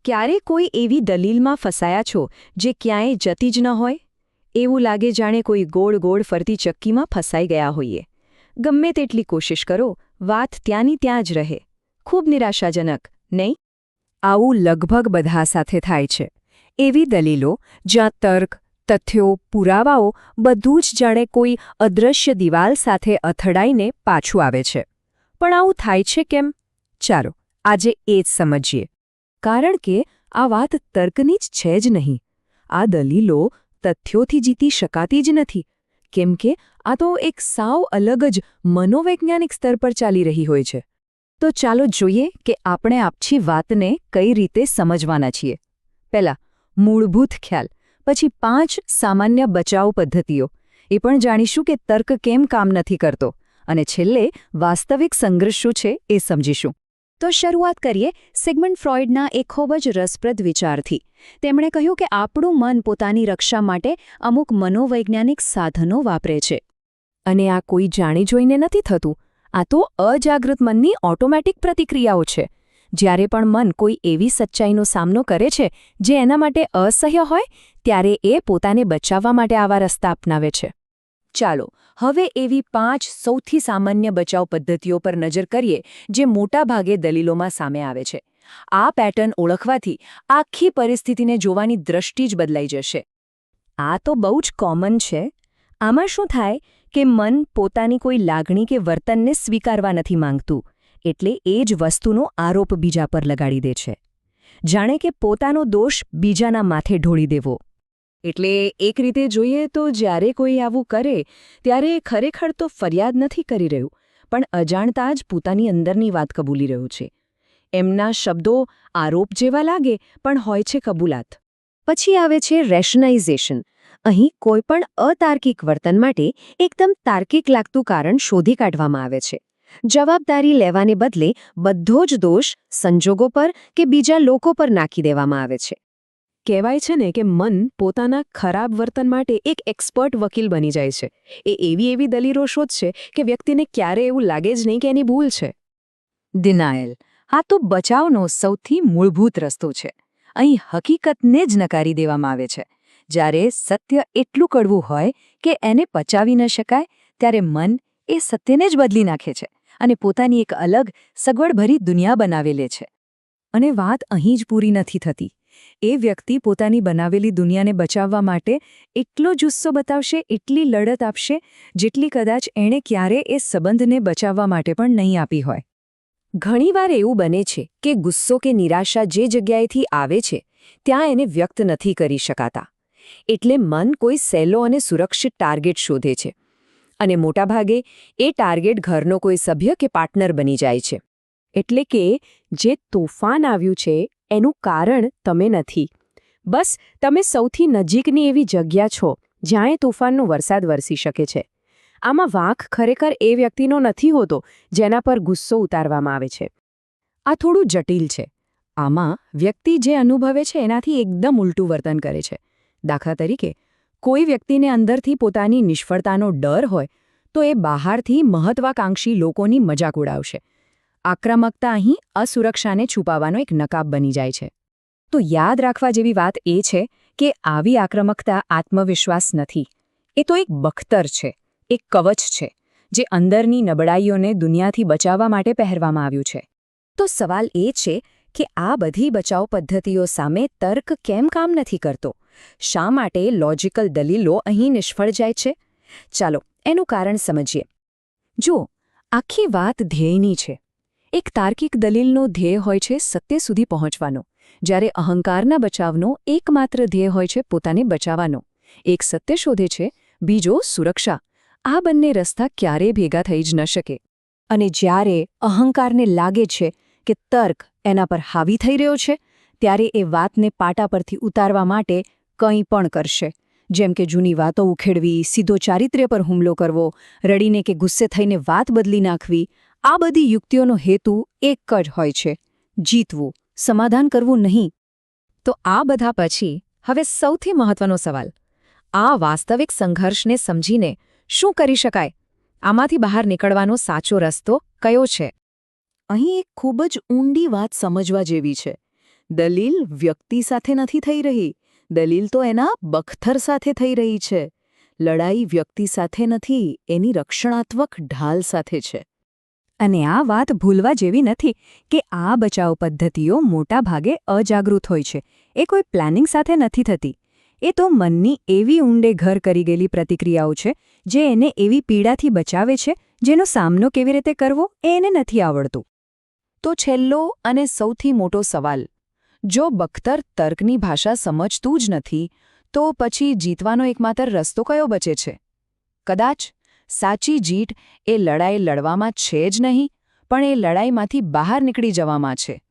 ક્યારે કોઈ એવી દલીલમાં ફસાયા છો જે ક્યાંય જતી જ ન હોય? એવું લાગે જાણે કોઈ ગોળ ગોળ ફરતી ચક્કીમાં ફસાઈ ગયા હોઈએ. ગમે તેટલી કોશિશ કરો, વાત ત્યાંની ત્યાં જ રહે. ખૂબ નિરાશાજનક, નહીં? આવું લગભગ બધા સાથે થાય છે. એવી દલીલો જ્યાં તર્ક, તથ્યો, પુરાવાઓ બધું જ જાણે કોઈ અદૃશ્ય દિવાલ સાથે અથડાઈને પાછું આવે છે. પણ આવું થાય છે કેમ? ચાલો, આજે એ જ સમજીએ. કારણ કે આ વાત તર્કની જ છે જ નહીં. આ દલીલો તથ્યોથી જીતી શકાતી જ નથી, કેમ કે આ તો એક સાવ અલગ જ મનોવૈજ્ઞાનિક સ્તર પર ચાલી રહી હોય છે. તો ચાલો જોઈએ કે આપણે આછી વાતને કઈ રીતે સમજવાના છીએ. પહેલાં મૂળભૂત ખ્યાલ, પછી 5 સામાન્ય બચાવ પદ્ધતિઓ. એ પણ જાણીશું કે તર્ક કેમ કામ નથી કરતો, અને છેલ્લે વાસ્તવિક સંઘર્ષ શું છે એ સમજીશું. તો શરૂઆત કરીએ સિગમન્ડ ફ્રોઇડના એક ખૂબ જ રસપ્રદ વિચારથી. તેમણે કહ્યું કે આપણું મન પોતાની રક્ષા માટે અમુક મનોવૈજ્ઞાનિક સાધનો વાપરે છે. અને આ કોઈ જાણી જોઈને નથી થતું. આ તો અજાગૃત મનની ઓટોમેટિક પ્રતિક્રિયાઓ છે. જ્યારે પણ મન કોઈ એવી સચ્ચાઈનો સામનો કરે છે જે એના માટે અસહ્ય હોય, ત્યારે એ પોતાને બચાવવા માટે આવા રસ્તા અપનાવે છે. ચાલો હવે એવી 5 સૌથી સામાન્ય બચાવ પદ્ધતિઓ પર નજર કરીએ જે મોટાભાગે દલીલોમાં સામે આવે છે. આ પેટર્ન ઓળખવાથી આખી પરિસ્થિતિને જોવાની દ્રષ્ટિ જ બદલાઈ જશે. આ તો બહુ જ કોમન છે. આમાં શું થાય કે મન પોતાની કોઈ લાગણી કે વર્તનને સ્વીકારવા નથી માંગતું, એટલે એ જ વસ્તુનો આરોપ બીજા પર લગાડી દે છે. જાણે કે પોતાનો દોષ બીજાના માથે ઢોળી દેવો. એટલે એક રીતે જોઈએ તો જ્યારે કોઈ આવું કરે ત્યારે ખરેખર તો ફરિયાદ નથી કરી રહ્યું, પણ અજાણતા જ પોતાની અંદરની વાત કબૂલી રહ્યું છે. એમના શબ્દો આરોપ જેવા લાગે, પણ હોય છે કબૂલાત. પછી આવે છે રેશનાઇઝેશન. અહીં કોઈપણ અતાર્કિક વર્તન માટે એકદમ તાર્કિક લાગતું કારણ શોધી કાઢવામાં આવે છે. જવાબદારી લેવાને બદલે બધો જ દોષ સંજોગો પર કે બીજા લોકો પર નાખી દેવામાં આવે છે. કહેવાય છે ને કે મન પોતાના ખરાબ વર્તન માટે એક એક્સપર્ટ વકીલ બની જાય છે. એ એવી દલીલો શોધશે કે વ્યક્તિને ક્યારે એવું લાગે જ નહીં કે એની ભૂલ છે. ડિનાયલ. આ તો બચાવનો સૌથી મૂળભૂત રસ્તો છે. અહીં હકીકતને જ નકારી દેવામાં આવે છે. જ્યારે સત્ય એટલું કડવું હોય કે એને પચાવી ન શકાય, ત્યારે મન એ સત્યને જ બદલી નાખે છે અને પોતાની એક અલગ સગવડભરી દુનિયા બનાવી લે છે. અને વાત અહીં જ પૂરી નથી થતી. એ વ્યક્તિ પોતાની બનાવેલી દુનિયાને બચાવવા માટે એટલો જુસ્સો બતાવશે, એટલી લડત આપશે, જેટલી કદાચ એણે ક્યારે એ સંબંધને બચાવવા માટે પણ નહીં આપી હોય. ઘણીવાર એવું બને છે કે ગુસ્સો કે નિરાશા જે જગ્યાએથી આવે છે ત્યાં એને વ્યક્ત નથી કરી શકાતા. એટલે મન કોઈ સહેલો અને સુરક્ષિત ટાર્ગેટ શોધે છે. અને મોટાભાગે એ ટાર્ગેટ ઘરનો કોઈ સભ્ય કે પાર્ટનર બની જાય છે. એટલે કે જે તોફાન આવ્યું છે એનું કારણ તમે નથી. બસ તમે સૌથી નજીકની એવી જગ્યા છો જ્યાં એ તોફાનનો વરસાદ વરસી શકે છે. આમાં વાંક ખરેખર એ વ્યક્તિનો નથી હોતો જેના પર ગુસ્સો ઉતારવામાં આવે છે. આ થોડું જટિલ છે. આમાં વ્યક્તિ જે અનુભવે છે એનાથી એકદમ ઉલટું વર્તન કરે છે. દાખલા તરીકે, કોઈ વ્યક્તિને અંદરથી પોતાની નિષ્ફળતાનો ડર હોય તો એ બહારથી મહત્વાકાંક્ષી લોકોની મજાક ઉડાવશે. આક્રમકતા અહીં અસુરક્ષાને છુપાવવાનો એક નકાબ બની જાય છે. તો યાદ રાખવા જેવી વાત એ છે કે આવી આક્રમકતા આત્મવિશ્વાસ નથી. એ તો એક બખ્તર છે, એક કવચ છે, જે અંદરની નબળાઈઓને દુનિયાથી બચાવવા માટે પહેરવામાં આવ્યું છે. તો સવાલ એ છે કે આ બધી બચાવ પદ્ધતિઓ સામે તર્ક કેમ કામ નથી કરતો? શા માટે લોજિકલ દલીલો અહીં નિષ્ફળ જાય છે? ચાલો એનું કારણ સમજીએ. જુઓ, આખી વાત ધ્યેયની છે. એક તાર્કિક દલીલનો ધ્યેય હોય છે સત્ય સુધી પહોંચવાનો, જ્યારે અહંકારના બચાવનો એકમાત્ર ધ્યેય હોય છે પોતાને બચાવવાનો. એક સત્ય શોધે છે, બીજો સુરક્ષા. આ બંને રસ્તા ક્યારેય ભેગા થઈ જ ન શકે. અને જ્યારે અહંકારને લાગે છે કે તર્ક એના પર હાવી થઈ રહ્યો છે, ત્યારે એ વાતને પાટા પરથી ઉતારવા માટે કંઈ પણ કરશે. જેમ કે જૂની વાતો ઉખેડવી, સીધો ચારિત્ર્ય પર હુમલો કરવો, રડીને કે ગુસ્સે થઈને વાત બદલી નાખવી. આ બધી યુક્તિઓનો હેતુ એક જ હોય છે: જીતવું, સમાધાન કરવું નહીં. તો આ બધા પછી હવે સૌથી મહત્વનો સવાલ: આ વાસ્તવિક સંઘર્ષને સમજીને શું કરી શકાય? આમાંથી બહાર નીકળવાનો સાચો રસ્તો કયો છે? અહીં એક ખૂબ જ ઊંડી વાત સમજવા જેવી છે. દલીલ વ્યક્તિ સાથે નથી થઈ રહી, દલીલ તો એના બખ્તર સાથે થઈ રહી છે. લડાઈ વ્યક્તિ સાથે નથી, એની રક્ષણાત્મક ઢાલ સાથે છે. અને આ વાત ભૂલવા જેવી નથી કે આ બચાવ પદ્ધતિઓ મોટાભાગે અજાગૃત હોય છે. એ કોઈ પ્લાનિંગ સાથે નથી થતી. એ તો મનની એવી ઊંડે ઘર કરી ગયેલી પ્રતિક્રિયાઓ છે જે એને એવી પીડાથી બચાવે છે જેનો સામનો કેવી રીતે કરવો એ એને નથી આવડતું. તો છેલ્લો અને સૌથી મોટો સવાલ, જો બખ્તર તર્કની ભાષા સમજતું જ નથી, તો પછી જીતવાનો એકમાત્ર રસ્તો કયો બચે છે? કદાચ સાચી જીત એ લડાઈ લડવામાં છે જ નહીં, પણ એ લડાઈમાંથી બહાર નીકળી જવામાં છે.